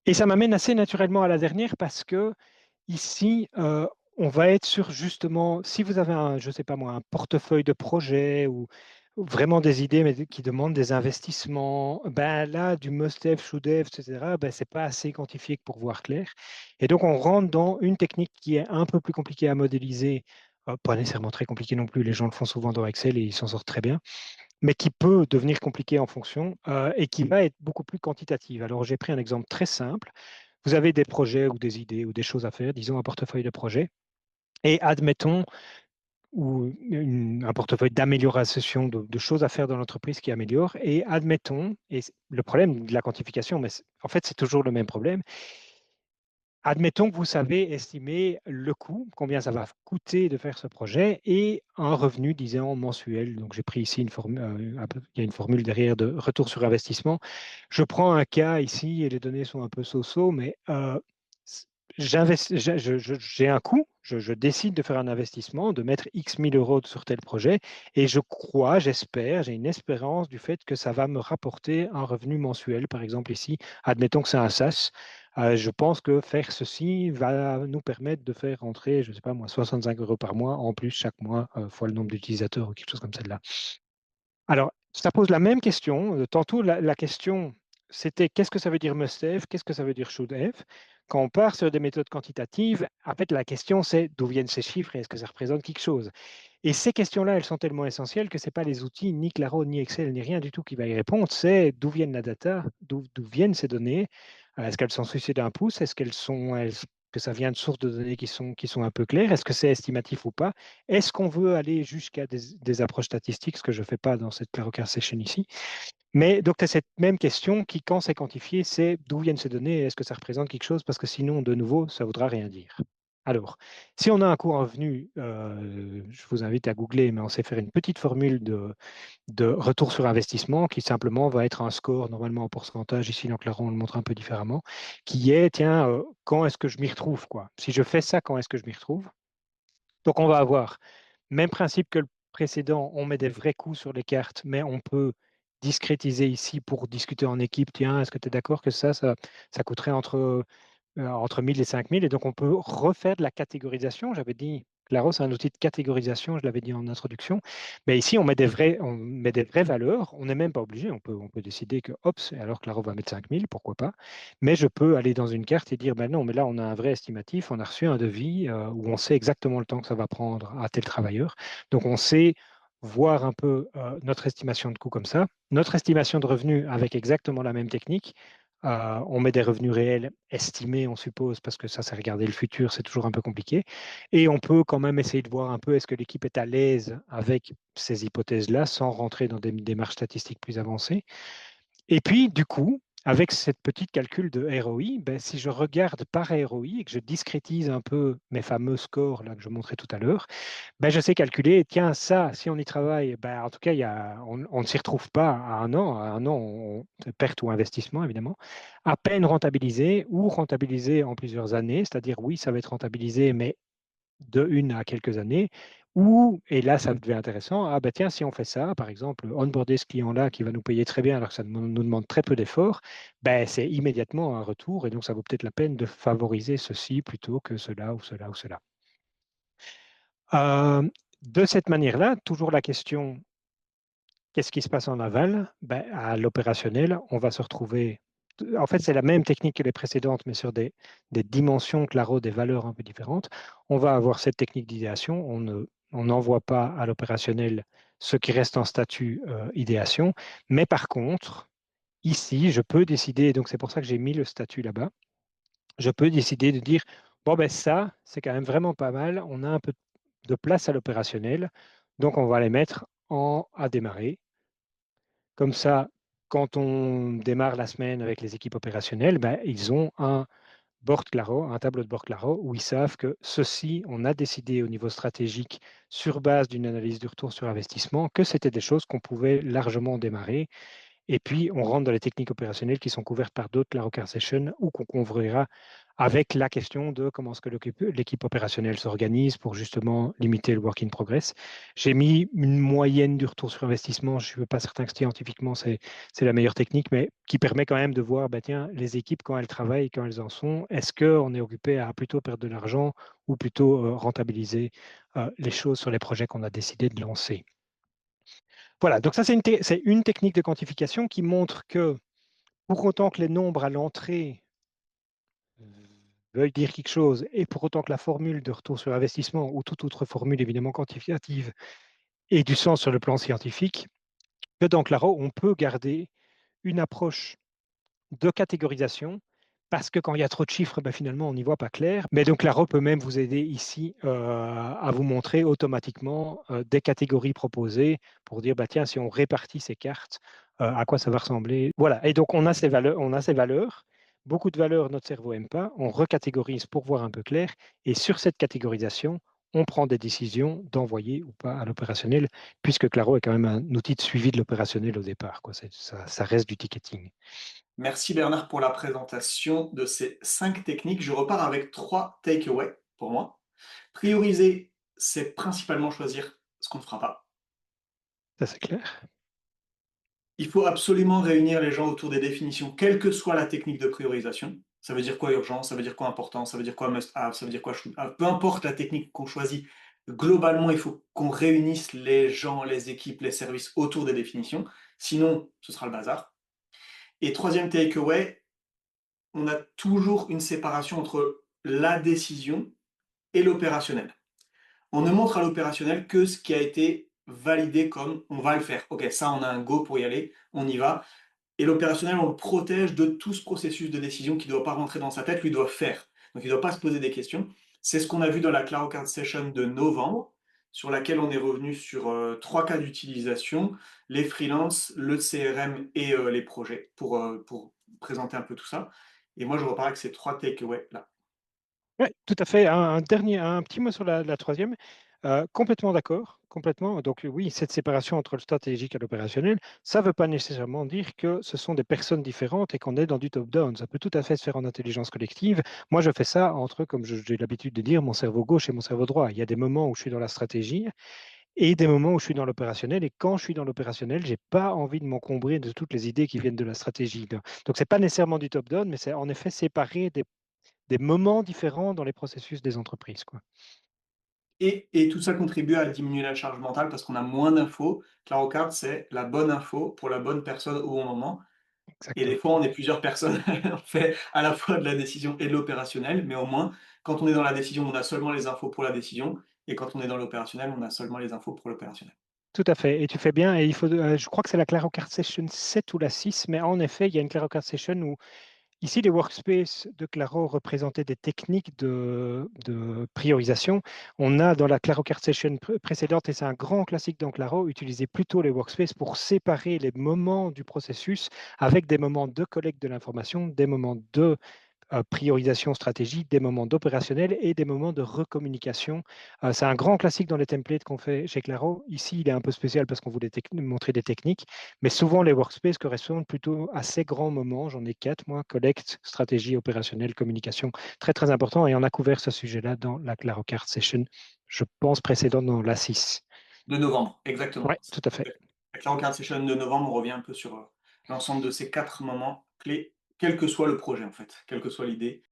Et ça m'amène assez naturellement à la dernière parce que ici, on va être sur justement, si vous avez un, je sais pas moi, un portefeuille de projets ou vraiment des idées mais qui demandent des investissements, ben là, du must-have, should-have, etc., ben, c'est pas assez quantifié pour voir clair. Et donc, on rentre dans une technique qui est un peu plus compliquée à modéliser, pas nécessairement très compliquée non plus, les gens le font souvent dans Excel et ils s'en sortent très bien, mais qui peut devenir compliquée en fonction et qui va être beaucoup plus quantitative. Alors, j'ai pris un exemple très simple. Vous avez des projets ou des idées ou des choses à faire, disons un portefeuille de projets, et admettons, ou un portefeuille d'amélioration de choses à faire dans l'entreprise qui améliore, et admettons, et le problème de la quantification, mais en fait c'est toujours le même problème, admettons que vous savez estimer le coût, combien ça va coûter de faire ce projet, et un revenu, disons, mensuel. Donc j'ai pris ici une formule, il y a une formule derrière de retour sur investissement. Je prends un cas ici et les données sont un peu so-so, mais j'ai un coût, je décide de faire un investissement, de mettre X 1000 euros sur tel projet, et je crois, j'espère, j'ai une espérance du fait que ça va me rapporter un revenu mensuel. Par exemple, ici, admettons que c'est un SaaS. Je pense que faire ceci va nous permettre de faire rentrer, je ne sais pas moi, 65 euros par mois en plus chaque mois, fois le nombre d'utilisateurs ou quelque chose comme celle-là. Alors, ça pose la même question. Tantôt, la question, c'était qu'est-ce que ça veut dire must have, qu'est-ce que ça veut dire should have. Quand on part sur des méthodes quantitatives, en fait, la question, c'est d'où viennent ces chiffres et est-ce que ça représente quelque chose. Et ces questions-là, elles sont tellement essentielles que ce n'est pas les outils, ni Claro, ni Excel, ni rien du tout qui va y répondre. C'est d'où viennent la data, d'où viennent ces données. Est-ce qu'elles sont souciées d'un pouce? Est-ce que ça vient de sources de données qui sont un peu claires? Est-ce que c'est estimatif ou pas? Est-ce qu'on veut aller jusqu'à des approches statistiques, ce que je ne fais pas dans cette Clarocar Session ici? Mais donc, tu as cette même question qui, quand c'est quantifié, c'est d'où viennent ces données et est-ce que ça représente quelque chose? Parce que sinon, de nouveau, ça ne voudra rien dire. Alors, si on a un coût en revenu, je vous invite à googler, mais on sait faire une petite formule de retour sur investissement qui simplement va être un score, normalement en pourcentage, ici dans Claron on le montre un peu différemment, qui est, tiens, quand est-ce que je m'y retrouve, quoi? Si je fais ça, quand est-ce que je m'y retrouve? Donc on va avoir, même principe que le précédent, on met des vrais coûts sur les cartes, mais on peut discrétiser ici pour discuter en équipe, tiens, est-ce que tu es d'accord que ça coûterait entre 1000 et 5000, et donc on peut refaire de la catégorisation. J'avais dit, Claro, c'est un outil de catégorisation, je l'avais dit en introduction. Mais ici, on met des vraies valeurs. On n'est même pas obligé. On peut décider que, hop, alors Claro va mettre 5000, pourquoi pas. Mais je peux aller dans une carte et dire, ben non, mais là, on a un vrai estimatif. On a reçu un devis où on sait exactement le temps que ça va prendre à tel travailleur. Donc, on sait voir un peu notre estimation de coût comme ça, notre estimation de revenus avec exactement la même technique. On met des revenus réels estimés, on suppose, parce que ça, c'est regarder le futur, c'est toujours un peu compliqué. Et on peut quand même essayer de voir un peu est-ce que l'équipe est à l'aise avec ces hypothèses-là, sans rentrer dans des démarches statistiques plus avancées. Et puis, du coup, avec cette petite calcul de ROI, ben, si je regarde par ROI et que je discrétise un peu mes fameux scores là, que je montrais tout à l'heure, ben, je sais calculer, tiens, ça, si on y travaille, ben, en tout cas, on ne s'y retrouve pas à un an. À un an, perte ou investissement, évidemment, à peine rentabilisé ou rentabilisé en plusieurs années, c'est-à-dire, oui, ça va être rentabilisé, mais de une à quelques années, ou, et là, ça devient intéressant, ah ben tiens, si on fait ça, par exemple, onboarder ce client-là qui va nous payer très bien alors que ça nous demande très peu d'efforts, ben, c'est immédiatement un retour, et donc ça vaut peut-être la peine de favoriser ceci plutôt que cela ou cela ou cela. Euh, de cette manière-là, toujours la question, qu'est-ce qui se passe en aval? Ben, à l'opérationnel, on va se retrouver. En fait, c'est la même technique que les précédentes, mais sur des dimensions, claro, des valeurs un peu différentes. On va avoir cette technique d'idéation. On n'envoie pas à l'opérationnel ce qui reste en statut idéation. Mais par contre, ici, je peux décider, et donc c'est pour ça que j'ai mis le statut là-bas, je peux décider de dire, bon, ben ça, c'est quand même vraiment pas mal. On a un peu de place à l'opérationnel. Donc, on va les mettre à démarrer. Comme ça, quand on démarre la semaine avec les équipes opérationnelles, ben, ils ont un board Claro, un tableau de bord Claro, où ils savent que ceci, on a décidé au niveau stratégique, sur base d'une analyse du retour sur investissement, que c'était des choses qu'on pouvait largement démarrer. Et puis, on rentre dans les techniques opérationnelles qui sont couvertes par d'autres Claro Car Session ou qu'on couvrira avec la question de comment est-ce que l'équipe opérationnelle s'organise pour justement limiter le work in progress. J'ai mis une moyenne du retour sur investissement. Je ne suis pas certain que scientifiquement c'est la meilleure technique, mais qui permet quand même de voir, bah, tiens, les équipes, quand elles travaillent, quand elles en sont, est-ce qu'on est occupé à plutôt perdre de l'argent ou plutôt rentabiliser les choses sur les projets qu'on a décidé de lancer. Voilà, donc ça c'est une technique de quantification qui montre que pour autant que les nombres à l'entrée veuille dire quelque chose, et pour autant que la formule de retour sur investissement ou toute autre formule évidemment quantificative ait du sens sur le plan scientifique, que dans Claro, on peut garder une approche de catégorisation parce que quand il y a trop de chiffres, ben, finalement, on n'y voit pas clair. Mais donc, Claro peut même vous aider ici à vous montrer automatiquement des catégories proposées pour dire, bah, tiens, si on répartit ces cartes, à quoi ça va ressembler. Voilà. Et donc, on a ces valeurs. Beaucoup de valeurs, notre cerveau n'aime pas. On recatégorise pour voir un peu clair. Et sur cette catégorisation, on prend des décisions d'envoyer ou pas à l'opérationnel, puisque Claro est quand même un outil de suivi de l'opérationnel au départ, quoi. Ça reste du ticketing. Merci Bernard pour la présentation de ces 5 techniques. Je repars avec 3 takeaways pour moi. Prioriser, c'est principalement choisir ce qu'on ne fera pas. Ça, c'est clair. Il faut absolument réunir les gens autour des définitions, quelle que soit la technique de priorisation. Ça veut dire quoi urgence, ça veut dire quoi important, ça veut dire quoi must have, ça veut dire quoi should have. Peu importe la technique qu'on choisit, globalement, il faut qu'on réunisse les gens, les équipes, les services autour des définitions. Sinon, ce sera le bazar. Et troisième takeaway, on a toujours une séparation entre la décision et l'opérationnel. On ne montre à l'opérationnel que ce qui a été validé comme on va le faire. Ok, ça on a un go pour y aller, on y va. Et l'opérationnel, on le protège de tout ce processus de décision qui ne doit pas rentrer dans sa tête, lui doit faire. Donc il ne doit pas se poser des questions. C'est ce qu'on a vu dans la ClaroCard Session de novembre, sur laquelle on est revenu sur 3 cas d'utilisation, les freelances, le CRM et les projets, pour présenter un peu tout ça. Et moi, je repars avec ces 3 takeaways là. Oui, tout à fait. Un petit mot sur la troisième. Complètement d'accord, complètement. Donc oui, cette séparation entre le stratégique et l'opérationnel, ça ne veut pas nécessairement dire que ce sont des personnes différentes et qu'on est dans du top-down. Ça peut tout à fait se faire en intelligence collective. Moi, je fais ça entre, comme j'ai l'habitude de dire, mon cerveau gauche et mon cerveau droit. Il y a des moments où je suis dans la stratégie et des moments où je suis dans l'opérationnel. Et quand je suis dans l'opérationnel, je n'ai pas envie de m'encombrer de toutes les idées qui viennent de la stratégie. Donc, ce n'est pas nécessairement du top-down, mais c'est en effet séparé des moments différents dans les processus des entreprises, quoi. Et tout ça contribue à diminuer la charge mentale parce qu'on a moins d'infos. ClaroCard, c'est la bonne info pour la bonne personne au bon moment. Et des Exactement. fois, on est plusieurs personnes, on fait à la fois de la décision et de l'opérationnel, mais au moins, quand on est dans la décision, on a seulement les infos pour la décision, et quand on est dans l'opérationnel, on a seulement les infos pour l'opérationnel. Tout à fait. Et tu fais bien. Et je crois que c'est la ClaroCard Session 7 ou la 6, mais en effet, il y a une ClaroCard Session où ici, les workspaces de Claro représentaient des techniques de priorisation. On a dans la ClaroCard Session précédente, et c'est un grand classique dans Claro, utilisé plutôt les workspaces pour séparer les moments du processus avec des moments de collecte de l'information, des moments de priorisation stratégique, des moments d'opérationnel et des moments de recommunication. C'est un grand classique dans les templates qu'on fait chez Claro. Ici, il est un peu spécial parce qu'on voulait montrer des techniques, mais souvent les workspaces correspondent plutôt à ces grands moments. J'en ai 4, moi, collecte, stratégie, opérationnelle, communication, très très important. Et on a couvert ce sujet-là dans la Claro Card Session, je pense précédente dans la 6. De novembre, Oui, exactement. tout à fait. Avec la Card Session de novembre, on revient un peu sur l'ensemble de ces 4 moments clés, quel que soit le projet, en fait, quelle que soit l'idée.